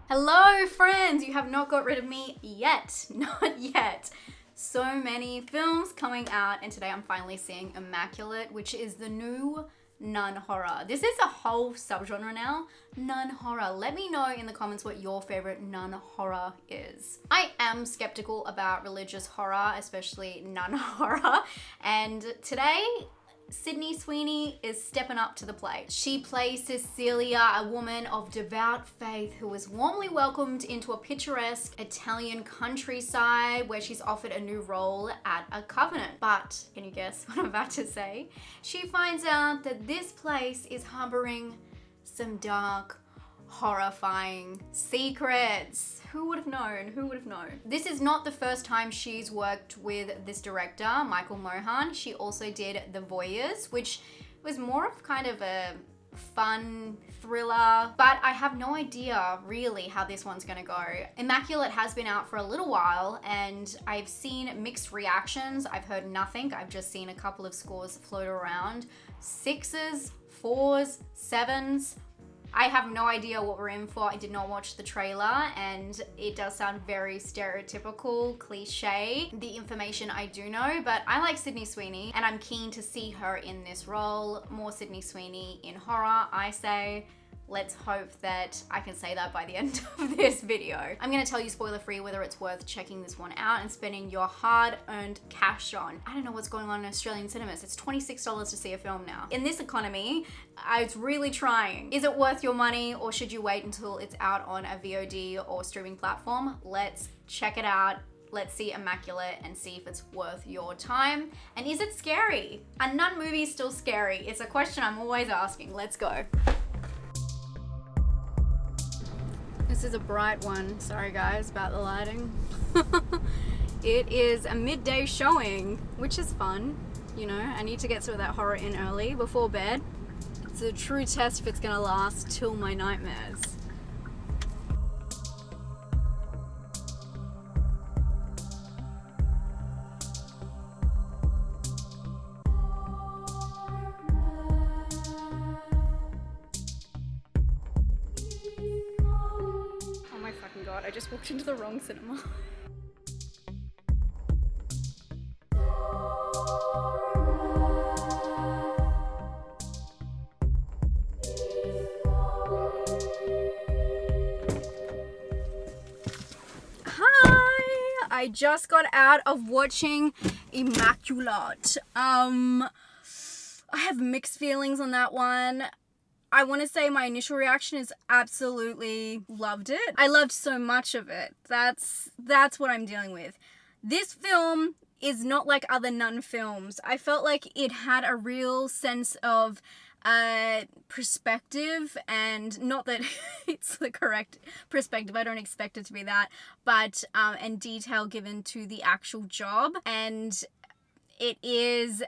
Hello, friends! You have not got rid of me yet. Not yet. So many films coming out, and today I'm finally seeing Immaculate, which is the new nun horror. This is a whole subgenre now, nun horror. Let me know in the comments what your favorite nun horror is. I am skeptical about religious horror, especially nun horror, and today Sydney Sweeney is stepping up to the plate. She plays Cecilia, a woman of devout faith who was warmly welcomed into a picturesque Italian countryside where she's offered a new role at a convent. But, can you guess what I'm about to say? She finds out that this place is harboring some dark, horrifying secrets. Who would have known? Who would have known? This is not the first time she's worked with this director, Michael Mohan. She also did The Voyeurs, which was more of kind of a fun thriller, but I have no idea really how this one's gonna go. Immaculate has been out for a little while and I've seen mixed reactions. I've heard nothing. I've just seen a couple of scores float around. 6s, 4s, 7s. I have no idea what we're in for. I did not watch the trailer and it does sound very stereotypical, cliche, the information I do know, but I like Sydney Sweeney and I'm keen to see her in this role. More Sydney Sweeney in horror, I say. Let's hope that I can say that by the end of this video. I'm gonna tell you spoiler free whether it's worth checking this one out and spending your hard-earned cash on. I don't know what's going on in Australian cinemas. It's $26 to see a film now. In this economy, I was really trying. Is it worth your money or should you wait until it's out on a VOD or streaming platform? Let's check it out. Let's see Immaculate and see if it's worth your time. And is it scary? Are nun movies still scary? It's a question I'm always asking. Let's go. This is a bright one. Sorry guys about the lighting. It is a midday showing, which is fun. You know, I need to get some of that horror in early before bed. It's a true test if it's gonna last till my nightmares. God, I just walked into the wrong cinema. Hi! I just got out of watching Immaculate. I have mixed feelings on that one. I want to say my initial reaction is absolutely loved it. I loved so much of it. That's what I'm dealing with. This film is not like other nun films. I felt like it had a real sense of perspective, and not that it's the correct perspective, I don't expect it to be that, but and detail given to the actual job, and it is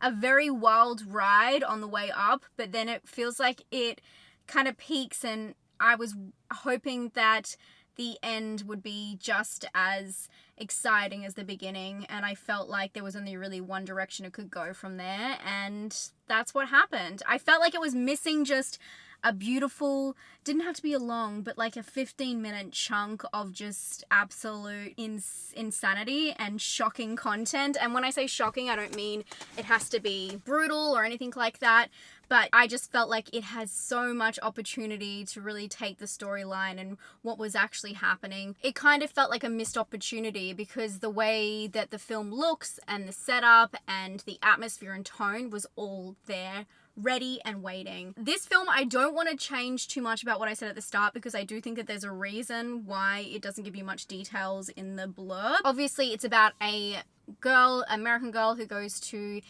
a very wild ride on the way up, but then it feels like it kind of peaks, and I was hoping that the end would be just as exciting as the beginning, and I felt like there was only really one direction it could go from there, and that's what happened. I felt like it was missing just a beautiful, didn't have to be a long, but like a 15-minute chunk of just absolute insanity and shocking content. And when I say shocking, I don't mean it has to be brutal or anything like that, but I just felt like it has so much opportunity to really take the storyline and what was actually happening. It kind of felt like a missed opportunity because the way that the film looks and the setup and the atmosphere and tone was all there, ready and waiting. This film, I don't want to change too much about what I said at the start because I do think that there's a reason why it doesn't give you much details in the blurb. Obviously, it's about a girl, American girl who goes to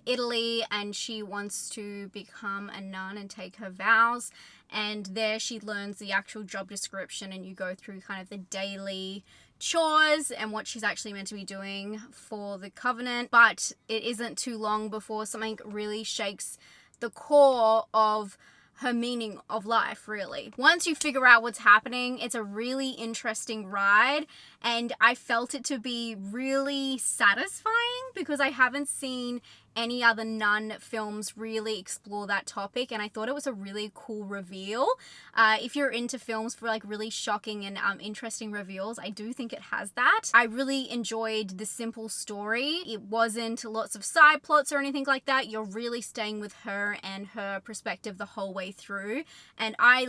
Italy, and she wants to become a nun and take her vows, and there she learns the actual job description, and you go through kind of the daily chores and what she's actually meant to be doing for the covenant. But it isn't too long before something really shakes the core of her meaning of life, really. Once you figure out what's happening, it's a really interesting ride, and I felt it to be really satisfying because I haven't seen any other nun films really explore that topic, and I thought it was a really cool reveal. If you're into films for like really shocking and interesting reveals, I do think it has that. I really enjoyed the simple story. It wasn't lots of side plots or anything like that. You're really staying with her and her perspective the whole way through, and I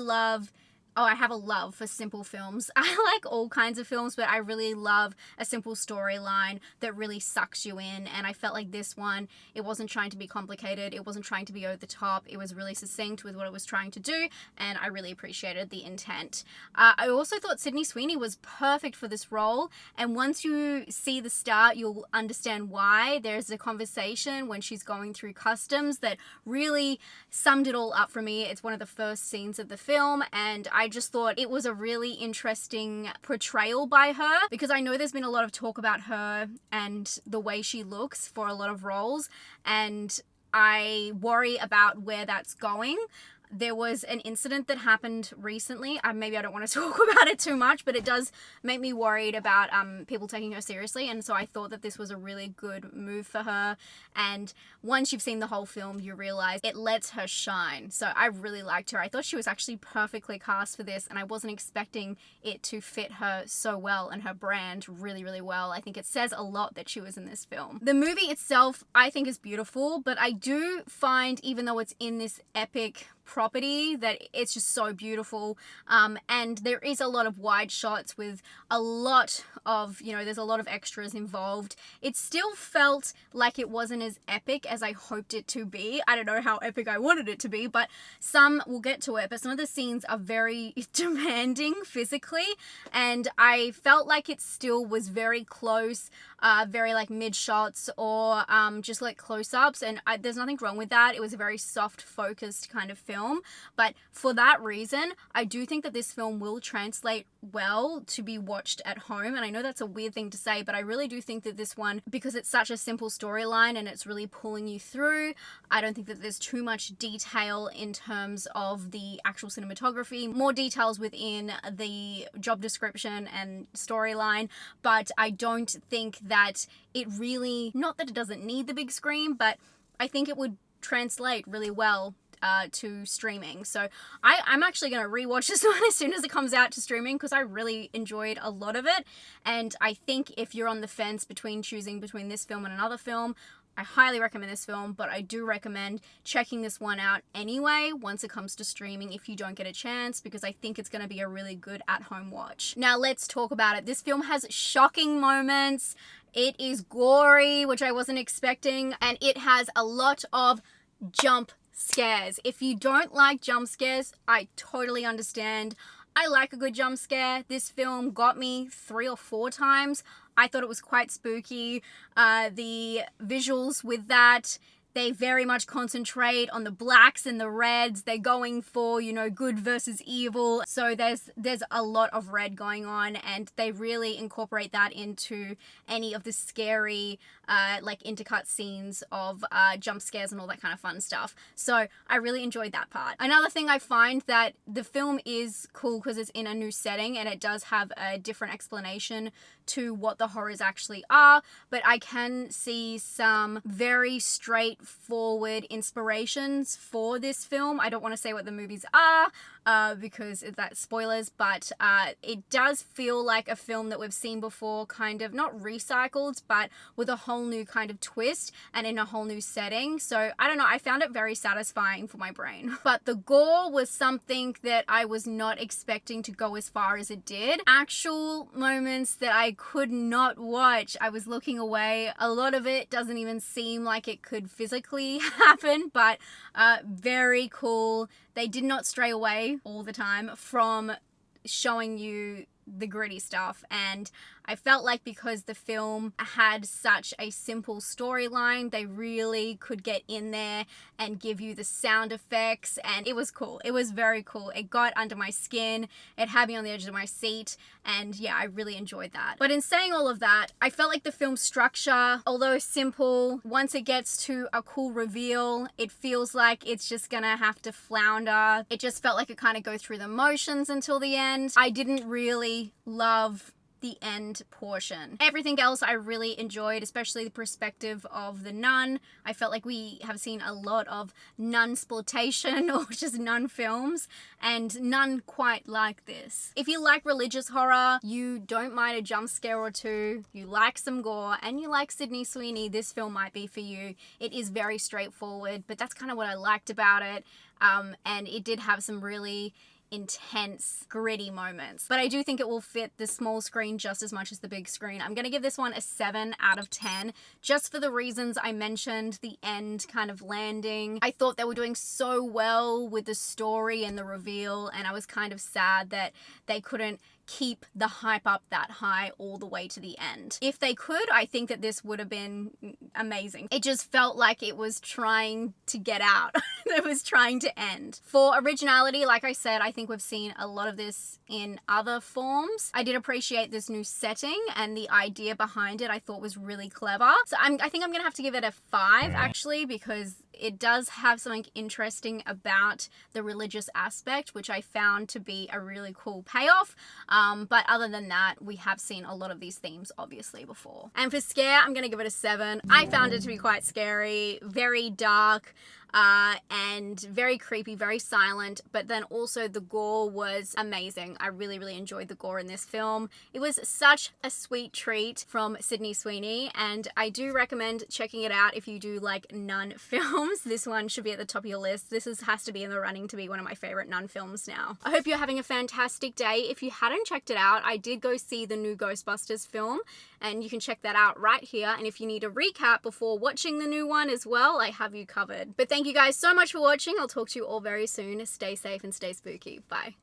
have a love for simple films. I like all kinds of films, but I really love a simple storyline that really sucks you in. And I felt like this one, it wasn't trying to be complicated. It wasn't trying to be over the top. It was really succinct with what it was trying to do. And I really appreciated the intent. I also thought Sydney Sweeney was perfect for this role. And once you see the start, you'll understand why. There's a conversation when she's going through customs that really summed it all up for me. It's one of the first scenes of the film, and I just thought it was a really interesting portrayal by her, because I know there's been a lot of talk about her and the way she looks for a lot of roles, and I worry about where that's going. There was an incident that happened recently. Maybe I don't want to talk about it too much, but it does make me worried about people taking her seriously. And so I thought that this was a really good move for her. And once you've seen the whole film, you realize it lets her shine. So I really liked her. I thought she was actually perfectly cast for this, and I wasn't expecting it to fit her so well and her brand really, really well. I think it says a lot that she was in this film. The movie itself, I think, is beautiful, but I do find, even though it's in this epic property, that it's just so beautiful, and there is a lot of wide shots with a lot of, there's a lot of extras involved. It still felt like it wasn't as epic as I hoped it to be. I don't know how epic I wanted it to be, but we'll get to it, but some of the scenes are very demanding physically, and I felt like it still was very close, very like mid shots or just like close-ups, and there's nothing wrong with that. It was a very soft focused kind of film, but for that reason, I do think that this film will translate well to be watched at home. And I know that's a weird thing to say, but I really do think that this one, because it's such a simple storyline and it's really pulling you through, I don't think that there's too much detail in terms of the actual cinematography, more details within the job description and storyline, but I don't think that it really, not that it doesn't need the big screen, but I think it would translate really well to streaming. So I'm actually going to rewatch this one as soon as it comes out to streaming, because I really enjoyed a lot of it. And I think if you're on the fence between choosing between this film and another film, I highly recommend this film, but I do recommend checking this one out anyway once it comes to streaming if you don't get a chance, because I think it's going to be a really good at-home watch. Now let's talk about it. This film has shocking moments. It is gory, which I wasn't expecting, and it has a lot of jump scares. If you don't like jump scares, I totally understand. I like a good jump scare. This film got me 3 or 4 times. I thought it was quite spooky. The visuals with that, they very much concentrate on the blacks and the reds. They're going for, good versus evil. So there's a lot of red going on, and they really incorporate that into any of the scary, intercut scenes of jump scares and all that kind of fun stuff. So I really enjoyed that part. Another thing, I find that the film is cool because it's in a new setting and it does have a different explanation to what the horrors actually are, but I can see some very straightforward inspirations for this film. I don't want to say what the movies are because that's spoilers, but it does feel like a film that we've seen before, kind of not recycled, but with a whole new kind of twist and in a whole new setting. So I don't know, I found it very satisfying for my brain. But the gore was something that I was not expecting to go as far as it did. Actual moments that I could not watch, I was looking away. A lot of it doesn't even seem like it could physically happen, but very cool. They did not stray away all the time from showing you the gritty stuff, and I felt like because the film had such a simple storyline, they really could get in there and give you the sound effects, and it was cool. It was very cool. It got under my skin. It had me on the edge of my seat, and yeah, I really enjoyed that. But in saying all of that, I felt like the film's structure, although simple, once it gets to a cool reveal, it feels like it's just gonna have to flounder. It just felt like it kind of go through the motions until the end. I didn't really love the end portion. Everything else I really enjoyed, especially the perspective of the nun. I felt like we have seen a lot of nun-sploitation or just nun films, and none quite like this. If you like religious horror, you don't mind a jump scare or two, you like some gore, and you like Sydney Sweeney, this film might be for you. It is very straightforward, but that's kind of what I liked about it. And it did have some really intense, gritty moments. But I do think it will fit the small screen just as much as the big screen. I'm gonna give this one a 7 out of 10, just for the reasons I mentioned, the end kind of landing. I thought they were doing so well with the story and the reveal, and I was kind of sad that they couldn't keep the hype up that high all the way to the end. If they could, I think that this would have been amazing. It just felt like it was trying to get out. It was trying to end. For originality, like I said, I think we've seen a lot of this in other forms. I did appreciate this new setting, and the idea behind it I thought was really clever. So I think I'm gonna have to give it a 5 actually, because it does have something interesting about the religious aspect, which I found to be a really cool payoff. But other than that, we have seen a lot of these themes obviously before. And for scare, I'm gonna give it a 7. I found it to be quite scary, very dark, and very creepy, very silent, but then also the gore was amazing. I really, really enjoyed the gore in this film. It was such a sweet treat from Sydney Sweeney, and I do recommend checking it out if you do like nun films. This one should be at the top of your list. This has to be in the running to be one of my favorite nun films now. I hope you're having a fantastic day. If you hadn't checked it out, I did go see the new Ghostbusters film, and you can check that out right here. And if you need a recap before watching the new one as well, I have you covered. But thank you guys so much for watching. I'll talk to you all very soon. Stay safe and stay spooky. Bye.